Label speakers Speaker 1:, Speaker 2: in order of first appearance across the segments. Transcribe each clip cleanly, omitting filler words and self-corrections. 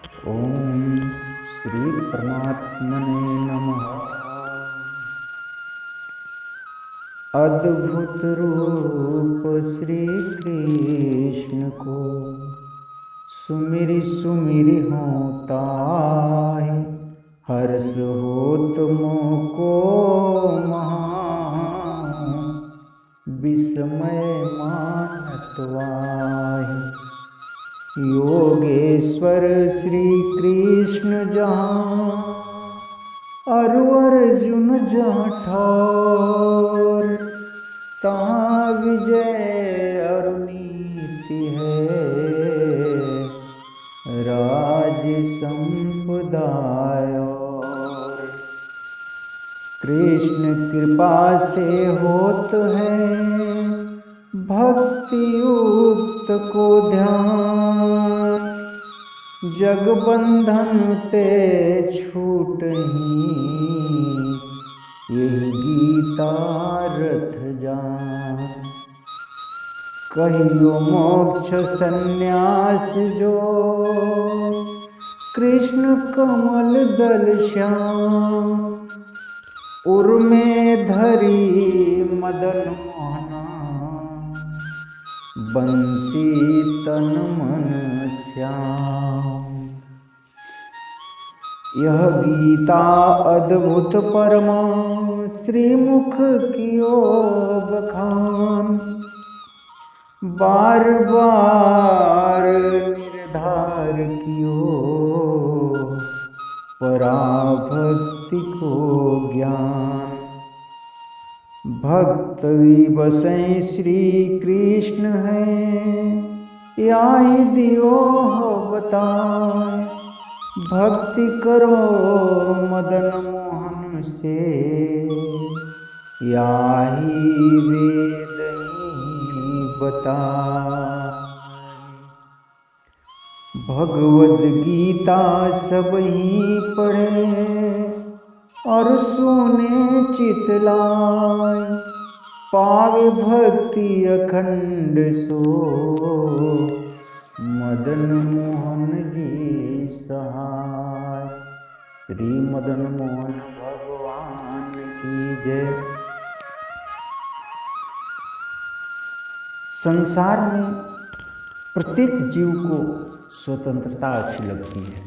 Speaker 1: ओम श्री परमात्मने नमः। अद्भुत रूप श्री कृष्ण को सुमिरि सुमिरि होता है। हर्ष होत मोको महा विस्मय मानतवाहि। योगेश्वर श्री कृष्ण जहाँ अरु अर्जुन जहाँ ठौर, तहाँ विजय अरुनीति है। राज संपदाय कृष्ण कृपा से होत है। भक्ति युक्त को ध्यान, जग बंधन ते छूटहि। यही गीता रथ जान, कहियो मोक्ष संन्यास जो। कृष्ण कमल दल श्याम, उर्मे धरी मदन मोहना। बंसी तन मन श्याम, यह गीता अद्भुत परमा। श्रीमुख कियो बखान, बार बार निर्धार कियो। पराभक्ति को ज्ञान, भक्त विबसै श्री कृष्ण है। याहि दियो बताए, भक्ति करो मदन मोहन से। याहि वेद बताए, भगवद गीता सब ही पढ़े। और सुने चितलाय, पावे भक्ति अखंड सो। मदन मोहन जी सहाय। श्री मदन मोहन भगवान की जय। संसार में प्रत्येक जीव को स्वतंत्रता अच्छी लगती है,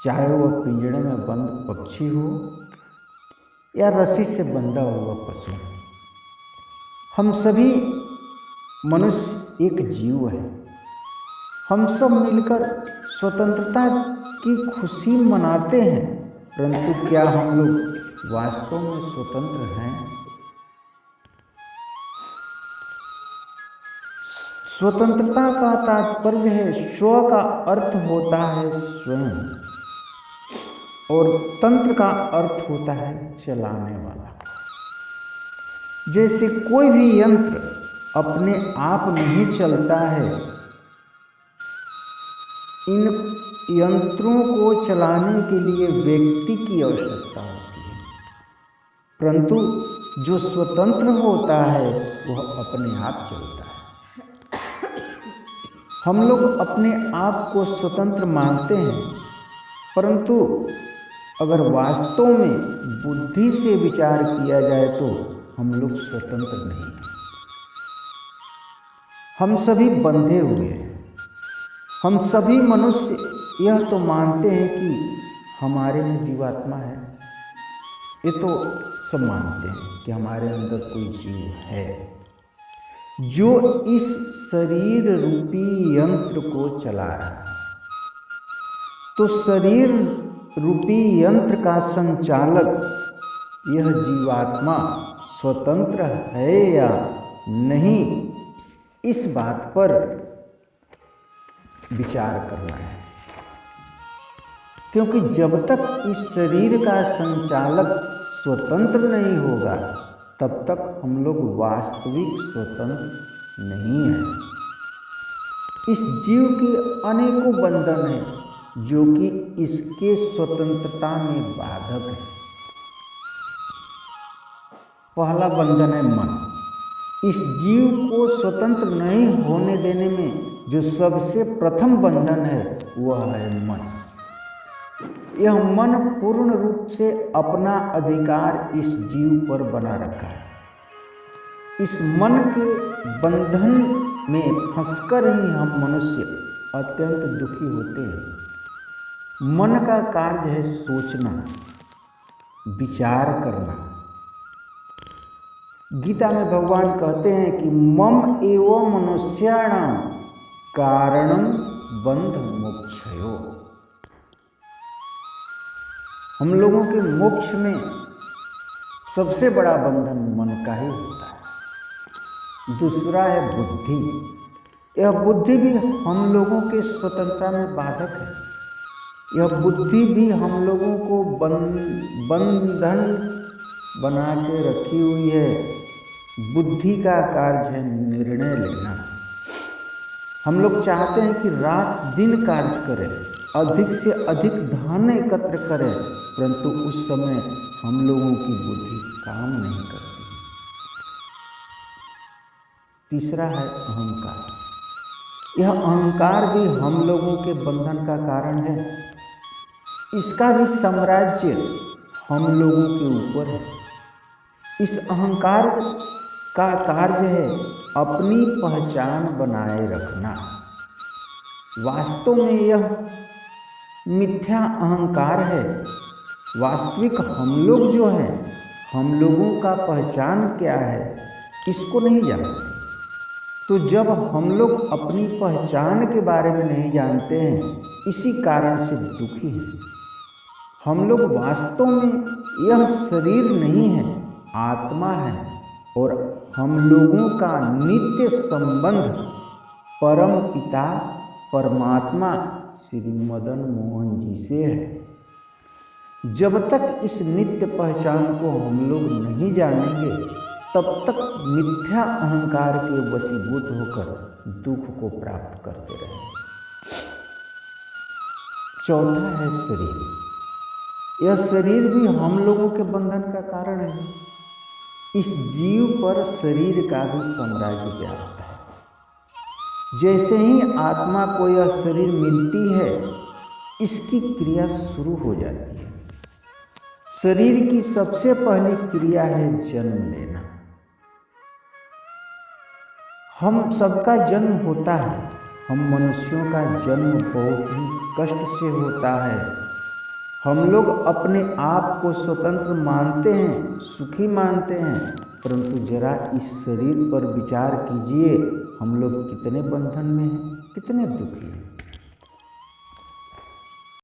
Speaker 1: चाहे वह पिंजड़े में बंद पक्षी हो या रस्सी से बंधा हुआ पशु। हम सभी मनुष्य एक जीव है। हम सब मिलकर स्वतंत्रता की खुशी मनाते हैं, परंतु क्या हम लोग वास्तव में स्वतंत्र हैं? स्वतंत्रता का तात्पर्य है, स्व का अर्थ होता है स्वयं, और तंत्र का अर्थ होता है चलाने वाला। जैसे कोई भी यंत्र अपने आप नहीं चलता है, इन यंत्रों को चलाने के लिए व्यक्ति की आवश्यकता होती है। परंतु जो स्वतंत्र होता है वह अपने आप चलता है। हम लोग अपने आप को स्वतंत्र मानते हैं, परंतु अगर वास्तव में बुद्धि से विचार किया जाए तो हम लोग स्वतंत्र नहीं हैं। हम सभी बंधे हुए हैं। हम सभी मनुष्य यह तो मानते हैं कि हमारे में जीवात्मा है। ये तो सब मानते हैं कि हमारे अंदर कोई जीव है जो इस शरीर रूपी यंत्र को चला रहा है। तो शरीर रूपी यंत्र का संचालक यह जीवात्मा स्वतंत्र है या नहीं, इस बात पर विचार करना है। क्योंकि जब तक इस शरीर का संचालक स्वतंत्र नहीं होगा, तब तक हम लोग वास्तविक स्वतंत्र नहीं हैं। इस जीव के अनेकों बंधन हैं जो कि इसके स्वतंत्रता में बाधक है। पहला बंधन है मन। इस जीव को स्वतंत्र नहीं होने देने में जो सबसे प्रथम बंधन है वह है मन। यह मन पूर्ण रूप से अपना अधिकार इस जीव पर बना रखा है। इस मन के बंधन में फंसकर ही हम मनुष्य अत्यंत दुखी होते हैं। मन का कार्य है सोचना, विचार करना। गीता में भगवान कहते हैं कि मम एव मनुष्याणां कारणं बंध मोक्षयो। हम लोगों के मोक्ष में सबसे बड़ा बंधन मन का ही होता है। दूसरा है बुद्धि। यह बुद्धि भी हम लोगों के स्वतंत्रता में बाधक है। यह बुद्धि भी हम लोगों को बंधन बना के रखी हुई है। बुद्धि का कार्य है निर्णय लेना। हम लोग चाहते हैं कि रात दिन कार्य करें, अधिक से अधिक धन एकत्र करें, परंतु उस समय हम लोगों की बुद्धि काम नहीं करती। तीसरा है अहंकार। यह अहंकार भी हम लोगों के बंधन का कारण है। इसका भी साम्राज्य हम लोगों के ऊपर है। इस अहंकार का कार्य है अपनी पहचान बनाए रखना। वास्तव में यह मिथ्या अहंकार है। वास्तविक हम लोग जो हैं, हम लोगों का पहचान क्या है इसको नहीं जानते। तो जब हम लोग अपनी पहचान के बारे में नहीं जानते हैं, इसी कारण से दुखी हैं। हम लोग वास्तव में यह शरीर नहीं है, आत्मा है, और हम लोगों का नित्य संबंध परम पिता परमात्मा श्री मदन मोहन जी से है। जब तक इस नित्य पहचान को हम लोग नहीं जानेंगे, तब तक मिथ्या अहंकार के वशीभूत होकर दुख को प्राप्त करते रहेंगे। चौथा है शरीर। यह शरीर भी हम लोगों के बंधन का कारण है। इस जीव पर शरीर का भी साम्राज्य व्याप्त है। जैसे ही आत्मा को यह शरीर मिलती है, इसकी क्रिया शुरू हो जाती है। शरीर की सबसे पहली क्रिया है जन्म लेना। हम सबका जन्म होता है। हम मनुष्यों का जन्म बहुत ही कष्ट से होता है। हम लोग अपने आप को स्वतंत्र मानते हैं, सुखी मानते हैं, परंतु जरा इस शरीर पर विचार कीजिए, हम लोग कितने बंधन में हैं, कितने दुखी हैं।